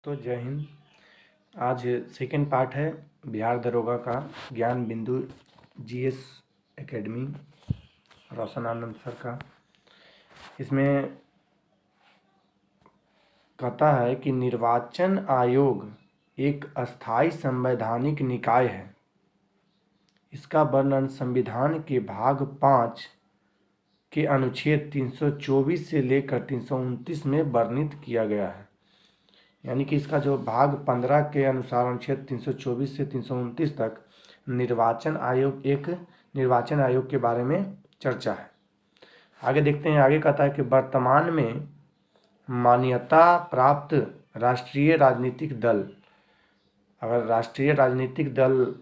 दोस्तों जय हिंद। आज सेकंड पार्ट है बिहार दरोगा का ज्ञान बिंदु जीएस एकेडमी रोशन आनंद सर का। इसमें कहता है कि निर्वाचन आयोग एक अस्थायी संवैधानिक निकाय है। इसका वर्णन संविधान के भाग 5 के अनुच्छेद 324 से लेकर 329 में वर्णित किया गया है। यानी कि इसका जो भाग 15 के अनुसार अनुच्छेद 324 से 329 तक निर्वाचन आयोग के बारे में चर्चा है। आगे देखते हैं। आगे कहता है कि वर्तमान में मान्यता प्राप्त राष्ट्रीय राजनीतिक दल, अगर राष्ट्रीय राजनीतिक दल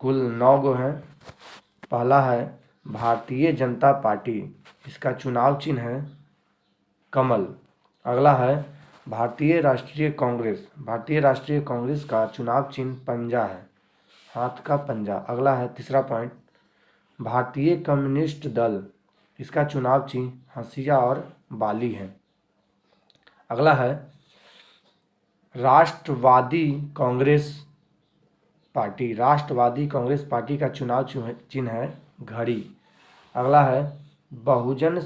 कुल 9 गो हैं। पहला है भारतीय जनता पार्टी, इसका चुनाव चिन्ह है कमल। अगला है भारतीय राष्ट्रीय कांग्रेस का चुनाव चिन्ह पंजा है, हाथ का पंजा। अगला है तीसरा पॉइंट, भारतीय कम्युनिस्ट दल, इसका चुनाव चिन्ह हंसिया और बाली है। अगला है राष्ट्रवादी कांग्रेस पार्टी का चुनाव चिन्ह है घड़ी। अगला है बहुजन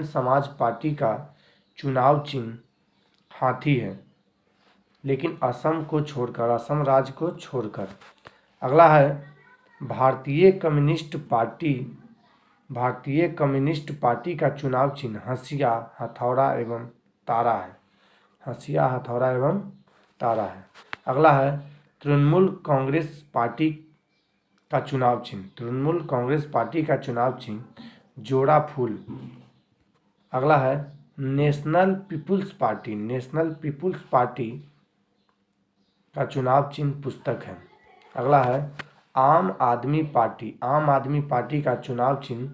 समाज पार्टी का चुनाव चिन्ह हाथी है, लेकिन असम राज्य को छोड़कर। अगला है भारतीय कम्युनिस्ट पार्टी का चुनाव चिन्ह हंसिया हथौड़ा एवं तारा है। अगला है तृणमूल कांग्रेस पार्टी का चुनाव जोड़ा फूल। अगला है नेशनल पीपुल्स पार्टी का चुनाव चिन्ह पुस्तक है। अगला है आम आदमी पार्टी का चुनाव चिन्ह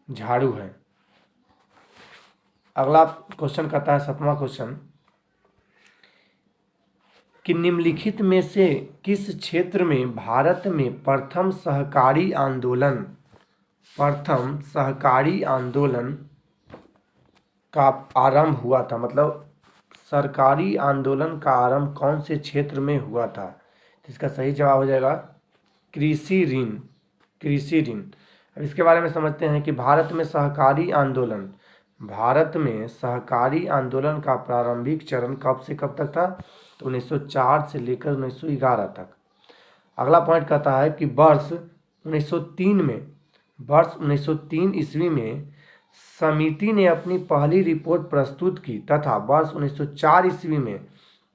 झाड़ू है। अगला क्वेश्चन कहता है 7वां क्वेश्चन कि निम्नलिखित में से किस क्षेत्र में भारत में प्रथम सहकारी आंदोलन का आरंभ हुआ था। मतलब सरकारी आंदोलन का आरंभ कौन से क्षेत्र में हुआ था। इसका सही जवाब हो जाएगा कृषि ऋण। अब इसके बारे में समझते हैं कि भारत में सहकारी आंदोलन का प्रारंभिक चरण कब से कब तक था, तो 1904 से लेकर 1911 तक। अगला पॉइंट कहता है कि वर्ष 1903 ईस्वी में समिति ने अपनी पहली रिपोर्ट प्रस्तुत की तथा वर्ष 1904 ईस्वी में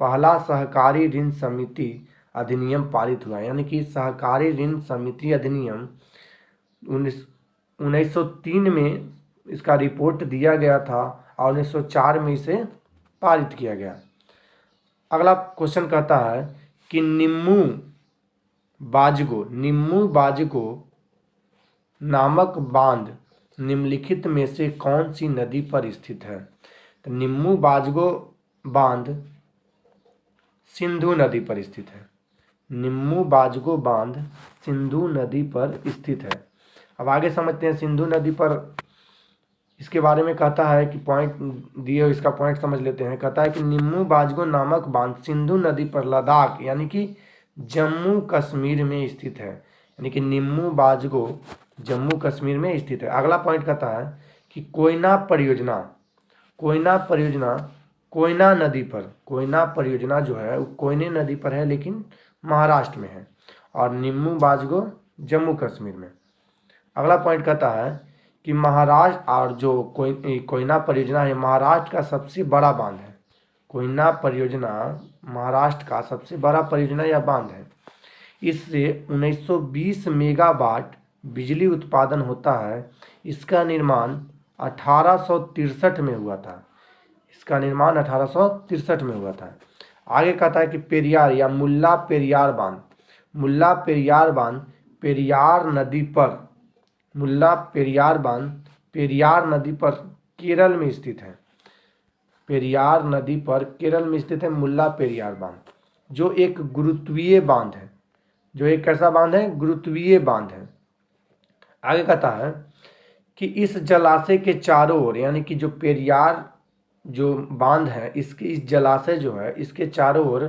पहला सहकारी ऋण समिति अधिनियम पारित हुआ। यानी कि सहकारी ऋण समिति अधिनियम 1903 में इसका रिपोर्ट दिया गया था और 1904 में इसे पारित किया गया। अगला क्वेश्चन कहता है कि निम्मू बाजगो नामक बांध निम्नलिखित में से कौन सी नदी पर स्थित है। तो निम्मू बाजगो बांध सिंधु नदी पर स्थित है। अब आगे समझते हैं सिंधु नदी पर इसके बारे में कहता है कि पॉइंट दिए, इसका पॉइंट समझ लेते हैं। कहता है कि निम्मू बाजगो नामक बांध सिंधु नदी पर लद्दाख यानी कि जम्मू कश्मीर में स्थित है। यानी कि निम्मू बाजगो जम्मू कश्मीर में स्थित है। अगला पॉइंट कहता है कि कोयना परियोजना जो है वो कोयने नदी पर है, लेकिन महाराष्ट्र में है, और निम्मू बाजगो जम्मू कश्मीर में। अगला पॉइंट कहता है कि महाराष्ट्र और जो कोयना परियोजना है महाराष्ट्र का सबसे बड़ा बांध है। कोयना परियोजना महाराष्ट्र का सबसे बड़ा परियोजना या बांध है। इससे 1920 मेगावाट बिजली उत्पादन होता है। इसका निर्माण 1863 में हुआ था। आगे कहता है कि पेरियार या मुल्ला पेरियार बांध पेरियार नदी पर केरल में स्थित है। मुल्ला पेरियार बांध जो एक गुरुत्वीय बांध है। गुरुत्वीय बांध है। आगे कहता है कि इस जलाशय के चारों ओर यानी कि जो पेरियार जो बांध है इसके, इस जलाशय जो है इसके चारों ओर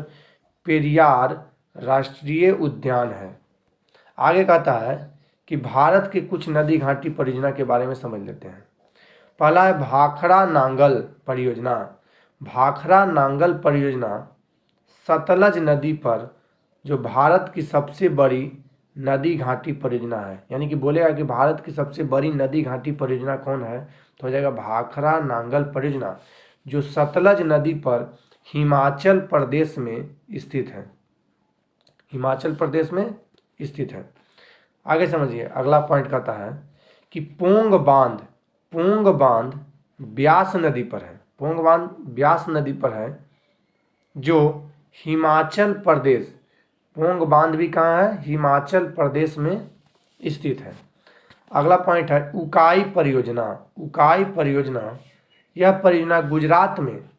पेरियार राष्ट्रीय उद्यान है। आगे कहता है कि भारत के कुछ नदी घाटी परियोजना के बारे में समझ लेते हैं। पहला है भाखड़ा नांगल परियोजना। भाखड़ा नांगल परियोजना सतलज नदी पर जो भारत की सबसे बड़ी नदी घाटी परियोजना है, यानी कि बोलेगा कि भारत की सबसे बड़ी नदी घाटी परियोजना कौन है, तो हो जाएगा भाखड़ा नांगल परियोजना, जो सतलज नदी पर हिमाचल प्रदेश में स्थित है। हिमाचल प्रदेश में स्थित है। आगे समझिए, अगला पॉइंट कहता है कि पोंग बांध ब्यास नदी पर है। पोंग बांध ब्यास नदी पर है, जो हिमाचल प्रदेश, पोंग बांध भी कहाँ है, हिमाचल प्रदेश में स्थित है। अगला पॉइंट है उकाई परियोजना। उकाई परियोजना, यह परियोजना गुजरात में,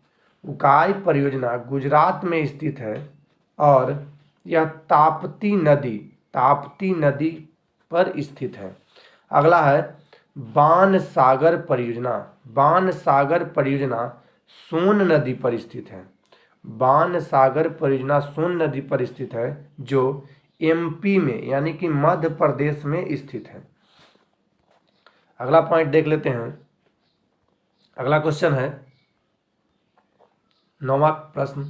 उकाई परियोजना गुजरात में स्थित है और यह ताप्ती नदी पर स्थित है। अगला है बाण सागर परियोजना। बाण सागर परियोजना सोन नदी पर स्थित है। बाण सागर परियोजना सोन नदी पर स्थित है, जो एमपी में यानी कि मध्य प्रदेश में स्थित है। अगला पॉइंट देख लेते हैं। अगला क्वेश्चन है 9वां प्रश्न,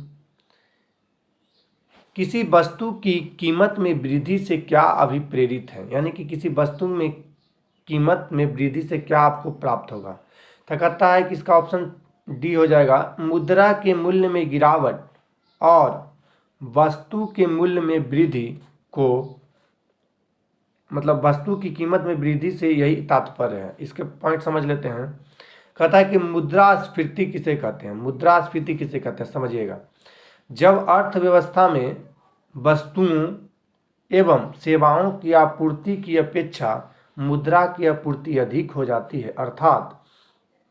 किसी वस्तु की कीमत में वृद्धि से क्या अभिप्रेरित है, यानी कि किसी वस्तु में कीमत में वृद्धि से क्या आपको प्राप्त होगा। तो कहता है कि इसका ऑप्शन डी हो जाएगा, मुद्रा के मूल्य में गिरावट और वस्तु के मूल्य में वृद्धि को, मतलब वस्तु की कीमत में वृद्धि से यही तात्पर्य है। इसके पॉइंट समझ लेते हैं। कहता है कि मुद्रास्फीति किसे कहते हैं। मुद्रास्फीति किसे कहते हैं, समझिएगा। जब अर्थव्यवस्था में वस्तुओं एवं सेवाओं की आपूर्ति की अपेक्षा मुद्रा की आपूर्ति अधिक हो जाती है, अर्थात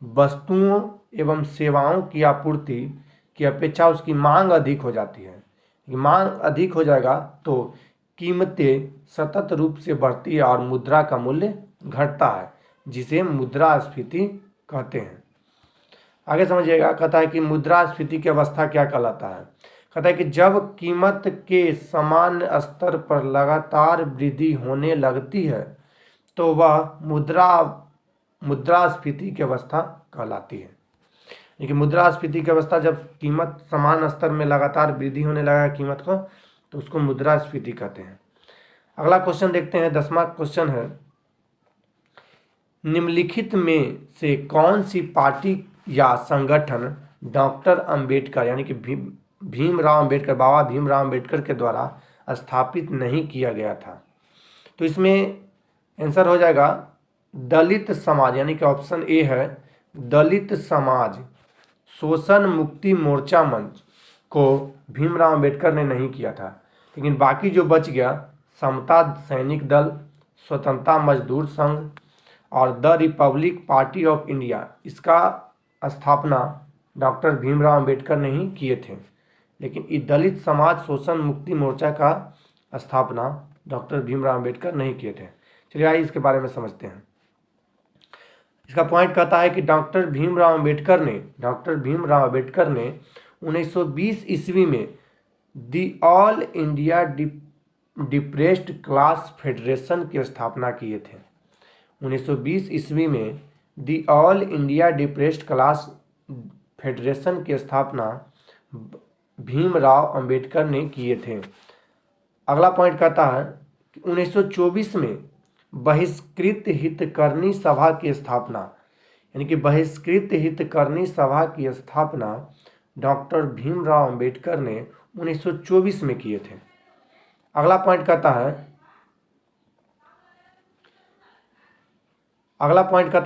वस्तुओं एवं सेवाओं की आपूर्ति की अपेक्षा उसकी मांग अधिक हो जाती है, मांग अधिक हो जाएगा तो कीमतें सतत रूप से बढ़ती है और मुद्रा का मूल्य घटता है, जिसे मुद्रास्फीति कहते हैं। आगे समझिएगा, कहता है कि मुद्रास्फीति की अवस्था क्या कहलाता है। कहता है कि जब कीमत के समान स्तर पर लगातार वृद्धि होने लगती है तो वह मुद्रास्फीति की अवस्था कहलाती है। लेकिन मुद्रास्फीति की अवस्था जब कीमत समान स्तर में लगातार वृद्धि होने लगा कीमत को, तो उसको मुद्रास्फीति कहते हैं। अगला क्वेश्चन देखते हैं। 10वां क्वेश्चन है, निम्नलिखित में से कौन सी पार्टी या संगठन डॉक्टर अंबेडकर यानी कि भीमराव अंबेडकर, बाबा भीमराव अंबेडकर के द्वारा स्थापित नहीं किया गया था। तो इसमें आंसर हो जाएगा दलित समाज, यानी कि ऑप्शन ए है दलित समाज शोषण मुक्ति मोर्चा मंच को भीमराव अंबेडकर ने नहीं किया था। लेकिन बाकी जो बच गया, समता सैनिक दल, स्वतंत्रता मजदूर संघ और the Republic party of India, इसका स्थापना डॉक्टर भीमराव अंबेडकर ने ही किए थे। लेकिन ये दलित समाज शोषण मुक्ति मोर्चा का स्थापना डॉक्टर भीमराव अंबेडकर नहीं किए थे। चलिए आइए इसके बारे में समझते हैं। इसका पॉइंट कहता है कि डॉक्टर भीमराव अंबेडकर ने 1920 ईस्वी में the all India depressed class federation की स्थापना किए थे। 1920 ईस्वी में the all India depressed class federation की स्थापना भीमराव अंबेडकर ने किए थे। अगला पॉइंट कहता है कि 1924 में बहिष्कृत हितकर्णी सभा की स्थापना, यानी कि बहिष्कृत हितकर्णी सभा की स्थापना डॉक्टर भीमराव अंबेडकर ने 1924 में किए थे। अगला पॉइंट कहता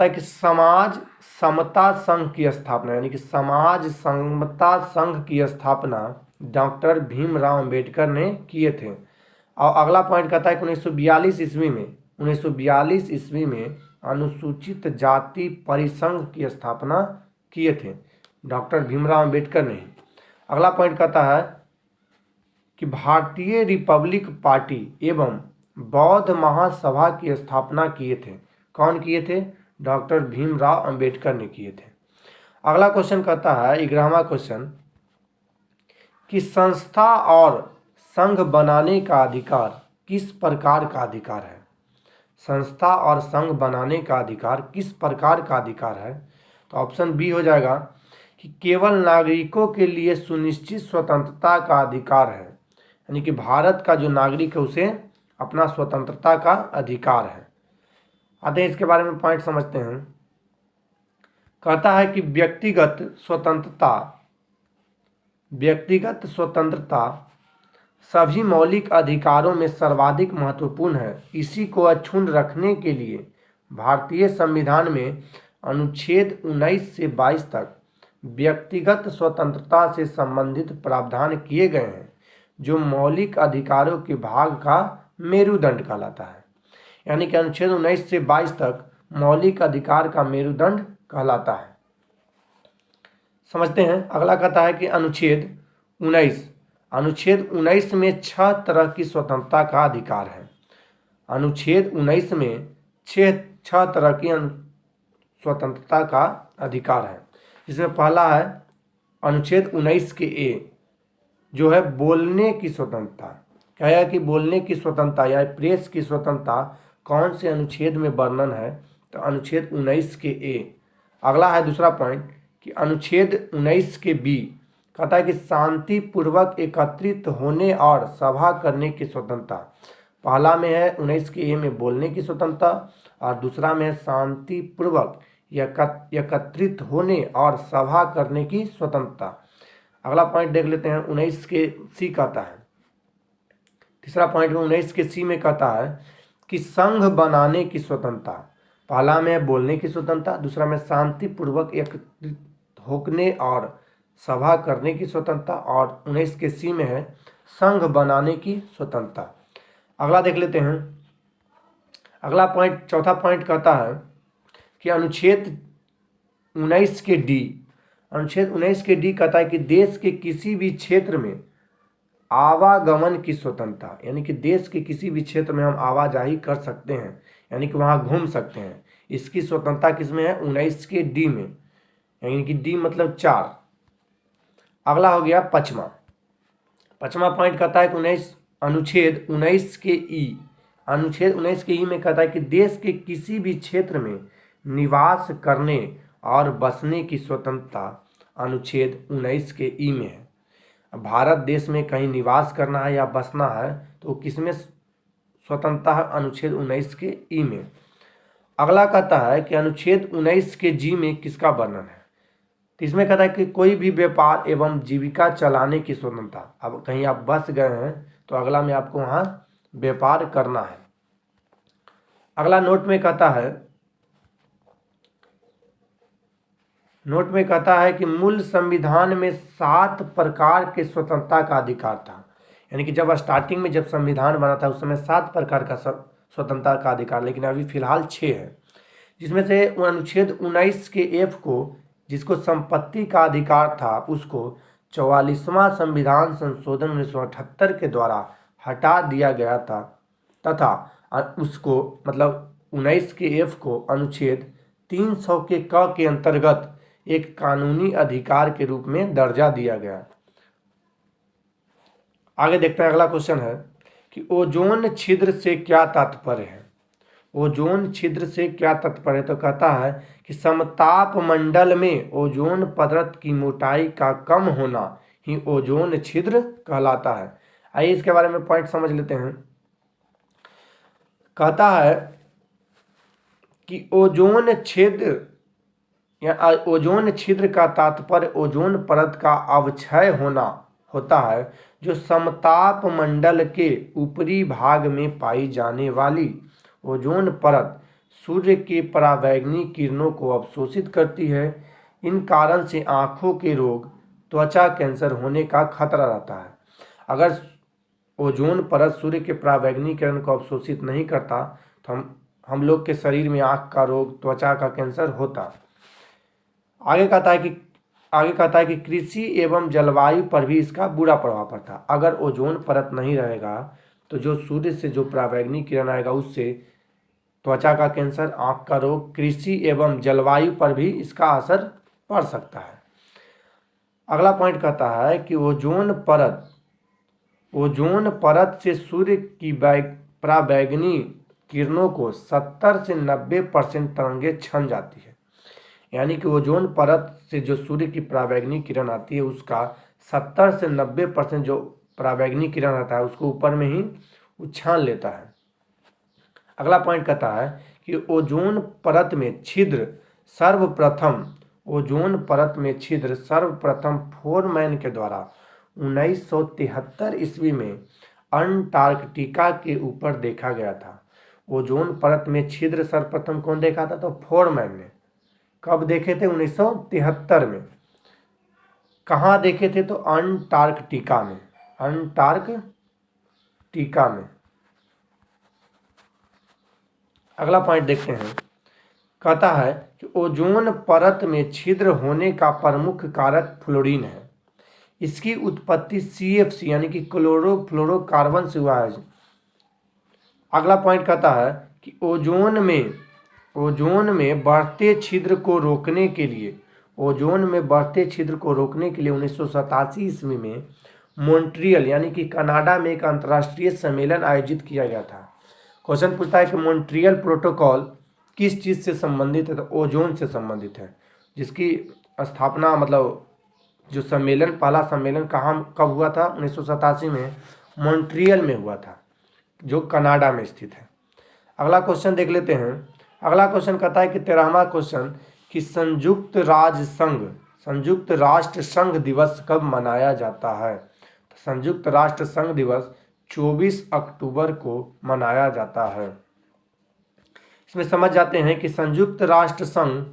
है कि समाज समता संघ की स्थापना, यानी कि समाज समता संघ की स्थापना डॉक्टर भीमराव अंबेडकर ने किए थे। और अगला पॉइंट कहता है कि 1942 ईस्वी में अनुसूचित जाति परिसंघ की स्थापना किए थे डॉक्टर भीमराव अंबेडकर ने। अगला पॉइंट कहता है कि भारतीय रिपब्लिक पार्टी एवं बौद्ध महासभा की स्थापना किए थे। कौन किए थे? डॉक्टर भीमराव अंबेडकर ने किए थे। अगला क्वेश्चन कहता है 11वां क्वेश्चन कि संस्था और संघ बनाने का अधिकार किस प्रकार का अधिकार है। संस्था और संघ बनाने का अधिकार किस प्रकार का अधिकार है। तो ऑप्शन बी हो जाएगा कि केवल नागरिकों के लिए सुनिश्चित स्वतंत्रता का अधिकार है, यानी कि भारत का जो नागरिक है उसे अपना स्वतंत्रता का अधिकार है। आते हैं इसके बारे में पॉइंट समझते हैं। कहता है कि व्यक्तिगत स्वतंत्रता सभी मौलिक अधिकारों में सर्वाधिक महत्वपूर्ण है। इसी को अक्षुण्ण रखने के लिए भारतीय संविधान में अनुच्छेद 19 से 22 तक व्यक्तिगत स्वतंत्रता से संबंधित प्रावधान किए गए हैं, जो मौलिक अधिकारों के भाग का मेरुदंड कहलाता है। यानी कि अनुच्छेद 19 से 22 तक मौलिक अधिकार का मेरुदंड कहलाता है। समझते हैं। अगला कहता है कि अनुच्छेद 19 में 6 तरह की स्वतंत्रता का अधिकार है। अनुच्छेद 19 में 6 तरह की स्वतंत्रता का अधिकार है। जिसमें पहला है अनुच्छेद 19 के ए, जो है बोलने की स्वतंत्रता। कहेगा कि बोलने की स्वतंत्रता या प्रेस की स्वतंत्रता कौन से अनुच्छेद में वर्णन है। तो अनुच्छेद 19 के ए। अगला है दूसरा पॉइंट कि अनुच्छेद 19 के बी कहता है कि शांतिपूर्वक एकत्रित होने और सभा करने की स्वतंत्रता। पहला में है 19 के ए में बोलने की स्वतंत्रता और दूसरा में है शांतिपूर्वक एकत्रित होने और सभा करने की स्वतंत्रता। अगला पॉइंट देख लेते हैं 19 के सी कहता है। तीसरा पॉइंट में 19 के सी में कहता है कि संघ बनाने की स्वतंत्रता। पहला में बोलने की स्वतंत्रता, दूसरा में शांतिपूर्वक एकत्रित होने और सभा करने की स्वतंत्रता और 19 के सी में है संघ बनाने की स्वतंत्रता। अगला देख लेते हैं। अगला पॉइंट चौथा पॉइंट कहता है कि अनुच्छेद 19 के डी कहता है कि देश के किसी भी क्षेत्र में आवागमन की स्वतंत्रता, यानी कि देश के किसी भी क्षेत्र में हम आवाजाही कर सकते हैं, यानी कि वहाँ घूम सकते हैं। इसकी स्वतंत्रता किसमें है? 19 के डी में, यानी कि डी मतलब 4। अगला हो गया पचमा पॉइंट कहता है कि अनुच्छेद 19 के ई में कहता है कि देश के किसी भी क्षेत्र में निवास करने और बसने की स्वतंत्रता अनुच्छेद 19 के ई में है। भारत देश में कहीं निवास करना है या बसना है तो किसमें स्वतंत्रता है? अनुच्छेद 19 के ई में। अगला कहता है कि अनुच्छेद 19 के जी में किसका वर्णन है? तो इसमें कहता है कि कोई भी व्यापार एवं जीविका चलाने की स्वतंत्रता। अब कहीं आप बस गए हैं तो अगला में आपको वहाँ व्यापार करना है। अगला नोट में कहता है कि मूल संविधान में 7 प्रकार के स्वतंत्रता का अधिकार था। यानी कि जब स्टार्टिंग में जब संविधान बना था उस समय 7 प्रकार का स्वतंत्रता का अधिकार, लेकिन अभी फिलहाल 6 है। जिसमें से अनुच्छेद 19 के एफ को, जिसको संपत्ति का अधिकार था, उसको 44वां संविधान संशोधन 1978 के द्वारा हटा दिया गया था तथा उसको मतलब 19 के एफ को अनुच्छेद 300 के क के अंतर्गत एक कानूनी अधिकार के रूप में दर्जा दिया गया। आगे देखते हैं। अगला क्वेश्चन है कि ओजोन छिद्र से क्या तात्पर्य है? ओजोन छिद्र से क्या तात्पर्य है? तो कहता है कि समताप मंडल में ओजोन परत की मोटाई का कम होना ही ओजोन छिद्र कहलाता है। आइए इसके बारे में पॉइंट समझ लेते हैं। कहता है कि ओजोन छिद्र का तात्पर्य ओजोन परत का अवक्षय होना होता है, जो समताप मंडल के ऊपरी भाग में पाई जाने वाली ओजोन परत सूर्य के पराबैंगनी किरणों को अवशोषित करती है। इन कारण से आँखों के रोग, त्वचा कैंसर होने का खतरा रहता है। अगर ओजोन परत सूर्य के पराबैंगनी किरण को अवशोषित नहीं करता तो हम लोग के शरीर में आँख का रोग, त्वचा का कैंसर होता। आगे कहता है कि कृषि एवं जलवायु पर भी इसका बुरा प्रभाव पड़ता। अगर ओजोन परत नहीं रहेगा तो जो सूर्य से जो पराबैंगनी किरण आएगा उससे त्वचा का कैंसर, आँख का रोग, कृषि एवं जलवायु पर भी इसका असर पड़ सकता है। अगला पॉइंट कहता है कि ओजोन परत से सूर्य की पराबैंगनी किरणों को 70 से 90% तरंगें छन जाती है। यानी कि ओजोन परत से जो सूर्य की पराबैंगनी किरण आती है उसका 70 से 90% जो पराबैंगनी किरण आता है उसको ऊपर में ही वो छान लेता है। अगला पॉइंट कहता है कि ओजोन परत में छिद्र सर्वप्रथम फोरमैन के द्वारा 1973 ईस्वी में अंटार्कटिका के ऊपर देखा गया था। ओजोन परत में छिद्र सर्वप्रथम कौन देखा था? तो फोरमैन ने। कब देखे थे? 1973 में। कहाँ देखे थे? तो अंटार्कटिका में। अगला पॉइंट देखते हैं। कहता है कि ओजोन परत में छिद्र होने का प्रमुख कारक फ्लोरीन है। इसकी उत्पत्ति CFC यानी कि क्लोरोफ्लोरोकार्बन से हुआ है। अगला पॉइंट कहता है कि ओजोन में बढ़ते छिद्र को रोकने के लिए 1987 ईस्वी में मॉन्ट्रियल यानी कि कनाडा में एक अंतर्राष्ट्रीय सम्मेलन आयोजित किया गया था। क्वेश्चन पूछता है कि मॉन्ट्रियल प्रोटोकॉल किस चीज़ से संबंधित है? तो ओजोन से संबंधित है, जिसकी स्थापना मतलब जो सम्मेलन, पहला सम्मेलन कब हुआ था? 1987 में मॉन्ट्रियल में हुआ था, जो कनाडा में स्थित है। अगला क्वेश्चन देख लेते हैं। अगला क्वेश्चन कहता है कि 13वां क्वेश्चन कि संयुक्त राष्ट्र संघ दिवस कब मनाया जाता है? तो संयुक्त राष्ट्र संघ दिवस 24 अक्टूबर को मनाया जाता है। इसमें समझ जाते हैं कि संयुक्त राष्ट्र संघ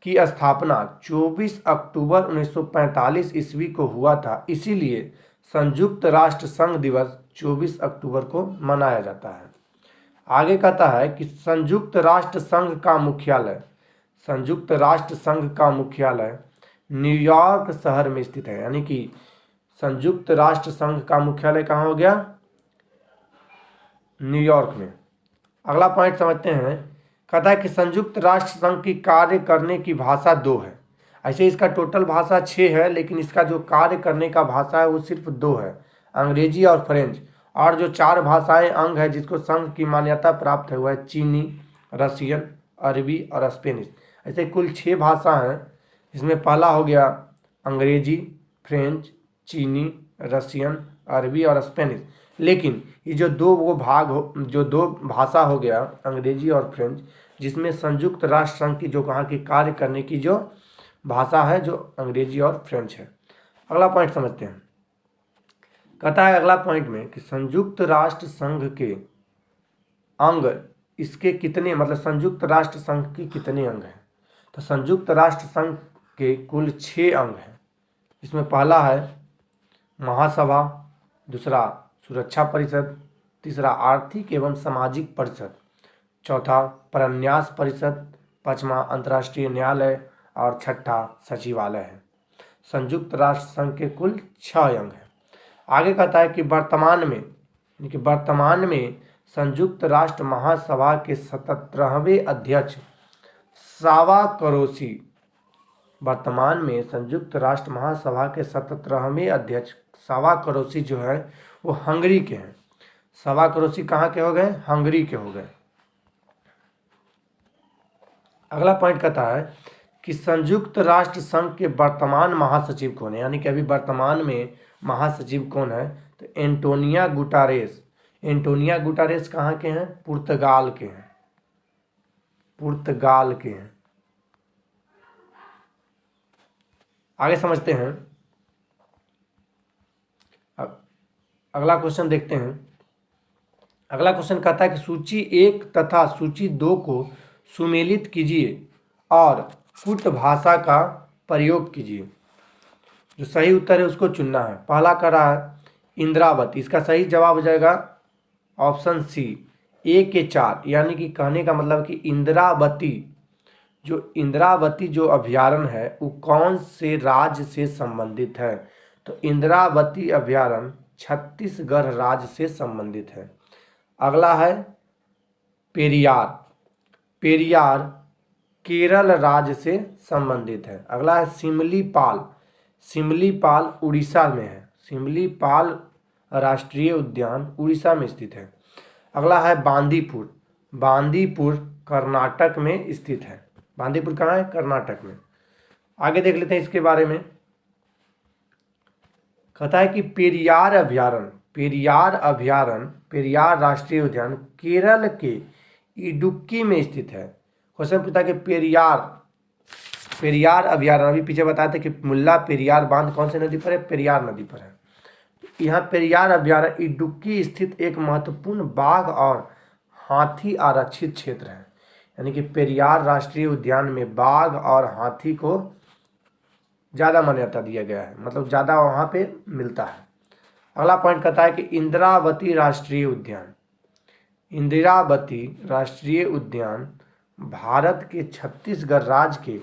की स्थापना 24 अक्टूबर 1945 ईस्वी को हुआ था, इसीलिए संयुक्त राष्ट्र संघ दिवस 24 अक्टूबर को मनाया जाता है। आगे कहता है कि संयुक्त राष्ट्र संघ का मुख्यालय न्यूयॉर्क शहर में स्थित है। यानी कि संयुक्त राष्ट्र संघ का मुख्यालय कहाँ हो गया? न्यूयॉर्क में। अगला पॉइंट समझते हैं। कहता है कि संयुक्त राष्ट्र संघ की कार्य करने की भाषा 2 है। ऐसे इसका टोटल भाषा 6 है, लेकिन इसका जो कार्य करने का भाषा है वो सिर्फ 2 है, अंग्रेजी और फ्रेंच। और जो 4 भाषाएं अंग है जिसको संघ की मान्यता प्राप्त है, वह है चीनी, रसियन, अरबी और स्पेनिश। ऐसे कुल 6 भाषा हैं, जिसमें पहला हो गया अंग्रेजी, फ्रेंच, चीनी, रसियन, अरबी और स्पेनिश। लेकिन ये जो दो भाषा हो गया अंग्रेजी और फ्रेंच, जिसमें संयुक्त राष्ट्र संघ की जो वहाँ की कार्य करने की जो भाषा है जो अंग्रेजी और फ्रेंच है। अगला पॉइंट समझते हैं। कहता है अगला पॉइंट में कि संयुक्त राष्ट्र संघ के अंग इसके कितने, मतलब संयुक्त राष्ट्र संघ के कितने अंग हैं? तो संयुक्त राष्ट्र संघ के कुल 6 अंग हैं। इसमें पहला है महासभा, दूसरा सुरक्षा परिषद, तीसरा आर्थिक एवं सामाजिक परिषद, चौथा परन्यास परिषद, पांचवा अंतर्राष्ट्रीय न्यायालय और छठा सचिवालय है। संयुक्त राष्ट्र संघ के कुल 6 अंग हैं। आगे कहता है कि वर्तमान में संयुक्त राष्ट्र महासभा के 77वें अध्यक्ष सावा करोसी, वर्तमान में संयुक्त राष्ट्र महासभा के 77वें अध्यक्ष सावा करोसी जो है वो हंगरी के हैं। सावा करोसी कहाँ के हो गए? हंगरी के हो गए। अगला पॉइंट कहता है कि संयुक्त राष्ट्र संघ के वर्तमान महासचिव कौन है? यानी कि अभी वर्तमान में महासचिव कौन है? तो एंटोनियो गुटारेस कहाँ के हैं? पुर्तगाल के हैं। आगे समझते हैं। अगला क्वेश्चन देखते हैं। अगला क्वेश्चन कहता है कि सूची 1 तथा सूची 2 को सुमेलित कीजिए और कुट भाषा का प्रयोग कीजिए। जो सही उत्तर है उसको चुनना है। पहला कर रहा है इंद्रावती, इसका सही जवाब हो जाएगा ऑप्शन सी, 1 के 4। यानी कि कहने का मतलब कि इंद्रावती जो अभ्यारण्य है वो कौन से राज्य से संबंधित है? तो इंद्रावती अभ्यारण्य छत्तीसगढ़ राज्य से संबंधित है। अगला है पेरियार केरल राज्य से संबंधित है। अगला है सिमलीपाल। सिमलीपाल उड़ीसा में है। सिमलीपाल राष्ट्रीय उद्यान उड़ीसा में स्थित है। अगला है बांदीपुर। बांदीपुर कर्नाटक में स्थित है। बांदीपुर कहाँ है? कर्नाटक में। आगे देख लेते हैं इसके बारे में। कहता है कि पेरियार अभ्यारण्य, पेरियार राष्ट्रीय उद्यान केरल के इडुक्की में स्थित है। क्वेश्चन पूछता है कि पेरियार अभ्यारण्य, अभी पीछे बताए थे कि मुल्ला पेरियार बांध कौन सी नदी पर है? पेरियार नदी पर है। यहाँ पेरियार अभ्यारण्य इडुक्की स्थित एक महत्वपूर्ण बाघ और हाथी आरक्षित क्षेत्र है। यानी कि पेरियार राष्ट्रीय उद्यान में बाघ और हाथी को ज़्यादा मान्यता दिया गया है, मतलब ज़्यादा वहाँ पे मिलता है। अगला पॉइंट कहता है कि इंदिरावती राष्ट्रीय उद्यान। इंदिरावती राष्ट्रीय उद्यान भारत के छत्तीसगढ़ राज्य के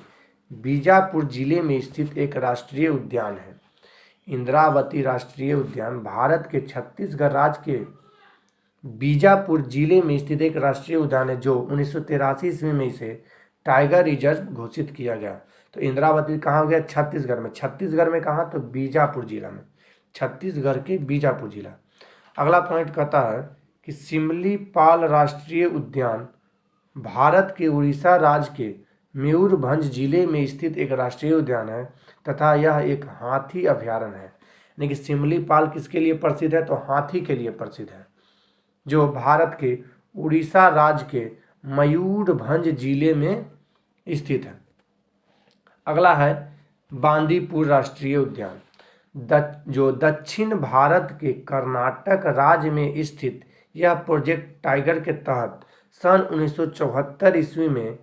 बीजापुर जिले में स्थित एक राष्ट्रीय उद्यान है। इंदिरावती राष्ट्रीय उद्यान भारत के छत्तीसगढ़ राज्य के बीजापुर जिले में स्थित एक राष्ट्रीय उद्यान है जो 1983 ईस्वी में इसे टाइगर रिजर्व घोषित किया गया। तो इंदिरावती कहाँ हो गया? छत्तीसगढ़ में। छत्तीसगढ़ में कहाँ? तो बीजापुर जिला में। छत्तीसगढ़ के बीजापुर जिला। अगला पॉइंट कहता है कि सिमलीपाल राष्ट्रीय उद्यान भारत के उड़ीसा राज्य के मयूरभंज जिले में स्थित एक राष्ट्रीय उद्यान है तथा यह एक हाथी अभ्यारण्य है। यानी कि सिमलीपाल किसके लिए प्रसिद्ध है? तो हाथी के लिए प्रसिद्ध है, जो भारत के उड़ीसा राज्य के मयूरभंज जिले में स्थित है। अगला है बांदीपुर राष्ट्रीय उद्यान, जो दक्षिण भारत के कर्नाटक राज्य में स्थित। यह प्रोजेक्ट टाइगर के तहत सन 1974 ईस्वी में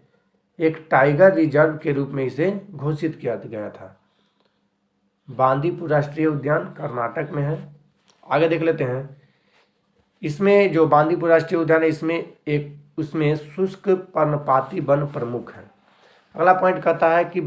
एक टाइगर रिजर्व के रूप में इसे घोषित किया गया था। बांदीपुर राष्ट्रीय उद्यान कर्नाटक में है। आगे देख लेते हैं। इसमें जो बांदीपुर राष्ट्रीय उद्यान है उसमें शुष्क पर्णपाती वन प्रमुख है। अगला पॉइंट कहता है कि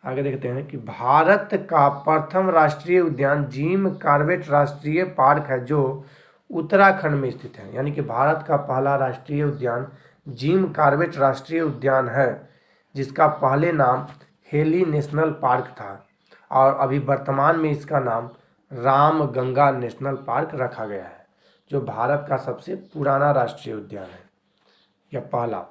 आगे देखते हैं कि भारत का प्रथम राष्ट्रीय उद्यान जिम कॉर्बेट राष्ट्रीय पार्क है जो उत्तराखंड में स्थित है। यानी कि भारत का पहला राष्ट्रीय उद्यान जिम कॉर्बेट राष्ट्रीय उद्यान है, जिसका पहले नाम हेली नेशनल पार्क था और अभी वर्तमान में इसका नाम रामगंगा नेशनल पार्क रखा गया है, जो भारत का सबसे पुराना राष्ट्रीय उद्यान है। यह पहला।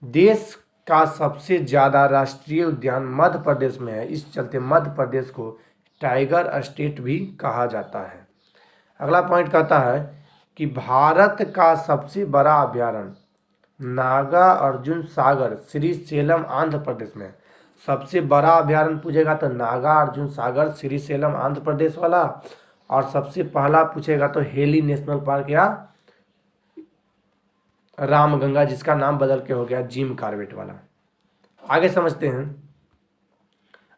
देश का सबसे ज़्यादा राष्ट्रीय उद्यान मध्य प्रदेश में है, इस चलते मध्य प्रदेश को टाइगर स्टेट भी कहा जाता है। अगला पॉइंट कहता है कि भारत का सबसे बड़ा अभ्यारण्य नागा अर्जुन सागर श्रीशैलम आंध्र प्रदेश में। सबसे बड़ा अभ्यारण्य पूछेगा तो नागा अर्जुन सागर श्रीशैलम आंध्र प्रदेश वाला, और सबसे पहला पूछेगा तो हेली नेशनल पार्क या रामगंगा, जिसका नाम बदल के हो गया जिम कॉर्बेट वाला। आगे समझते हैं।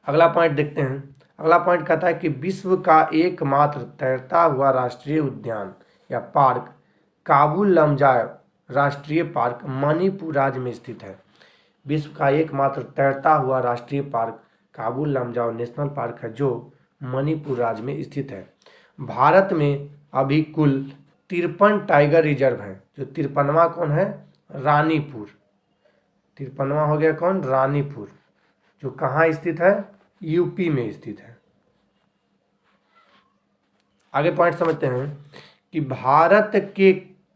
अगला पॉइंट देखते हैं। अगला पॉइंट कहता है कि विश्व का एकमात्र तैरता हुआ राष्ट्रीय उद्यान या पार्क काबुल लमजाव राष्ट्रीय पार्क मणिपुर राज्य में स्थित है। विश्व का एकमात्र तैरता हुआ राष्ट्रीय पार्क काबुल लमजाव नेशनल पार्क है, जो मणिपुर राज्य में स्थित है। भारत में अभी कुल 53 टाइगर रिजर्व हैं, जो 53वां कौन है? रानीपुर। 53वां हो गया कौन? रानीपुर, जो कहाँ स्थित है? यूपी में स्थित है। आगे पॉइंट समझते हैं कि भारत के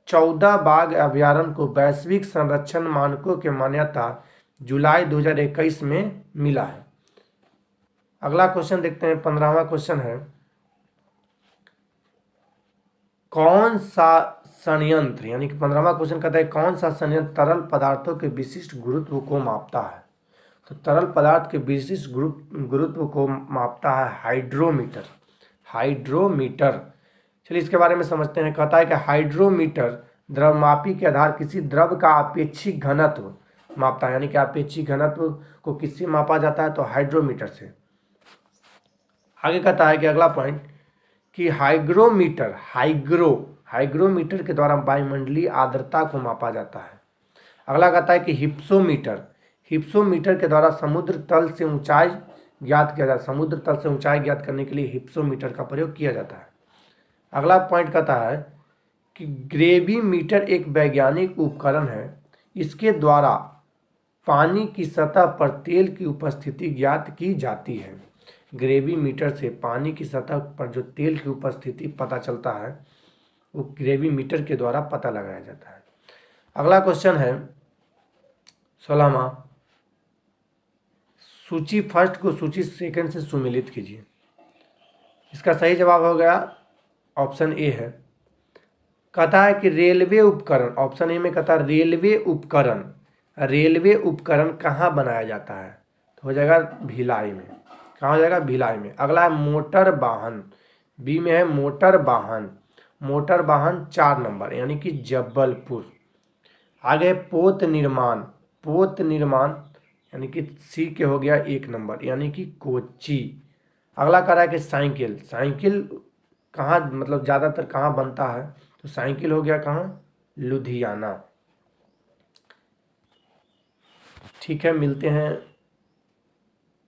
14 बाघ अभ्यारण्य को वैश्विक संरक्षण मानकों के मान्यता जुलाई 2021 में मिला है। अगला क्वेश्चन देखते हैं। 15वां क्वेश्चन है, कौन सा संयंत्र, यानी कि 15वां क्वेश्चन कहता है कौन सा संयंत्र तरल पदार्थों के विशिष्ट गुरुत्व को मापता है? तो तरल पदार्थ के विशिष्ट गुरुत्व को मापता है हाइड्रोमीटर। हाइड्रोमीटर, चलिए इसके बारे में समझते हैं। कहता है कि हाइड्रोमीटर द्रव्यमापी के आधार किसी द्रव का अपेक्षिक घनत्व मापता है। यानी कि अपेक्षिक घनत्व को किससे मापा जाता है? तो हाइड्रोमीटर से। आगे कहता है कि अगला पॉइंट कि हाइग्रोमीटर के द्वारा वायुमंडलीय आर्द्रता को मापा जाता है। अगला कहता है कि हिप्सोमीटर के द्वारा समुद्र तल से ऊंचाई ज्ञात किया जाता है। समुद्र तल से ऊंचाई ज्ञात करने के लिए हिप्सोमीटर का प्रयोग किया जाता है। अगला पॉइंट कहता है कि ग्रेविमीटर एक वैज्ञानिक उपकरण है, इसके द्वारा पानी की सतह पर तेल की उपस्थिति ज्ञात की जाती है। ग्रेविमीटर से पानी की सतह पर जो तेल की उपस्थिति पता चलता है वो ग्रेविमीटर के द्वारा पता लगाया जाता है। अगला क्वेश्चन है 16वां, सूची फर्स्ट को सूची सेकंड से सुमेलित कीजिए। इसका सही जवाब हो गया ऑप्शन ए है। कहता है कि रेलवे उपकरण, ऑप्शन ए में कहता है रेलवे उपकरण कहाँ बनाया जाता है, तो हो जाएगा भिलाई में। कहाँ हो जाएगा? भिलाई में। अगला है मोटर वाहन, बी में है मोटर वाहन। मोटर वाहन 4 नंबर यानी कि जबलपुर। आगे पोत निर्माण यानी कि सी के हो गया 1 नंबर यानी कि कोच्चि। अगला कह रहा है कि साइकिल कहाँ मतलब ज़्यादातर कहाँ बनता है, तो साइकिल हो गया कहाँ? लुधियाना। ठीक है, मिलते हैं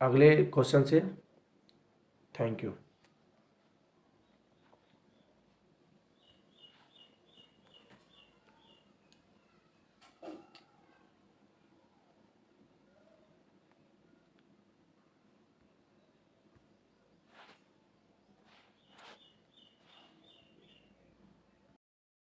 अगले क्वेश्चन से। Thank you.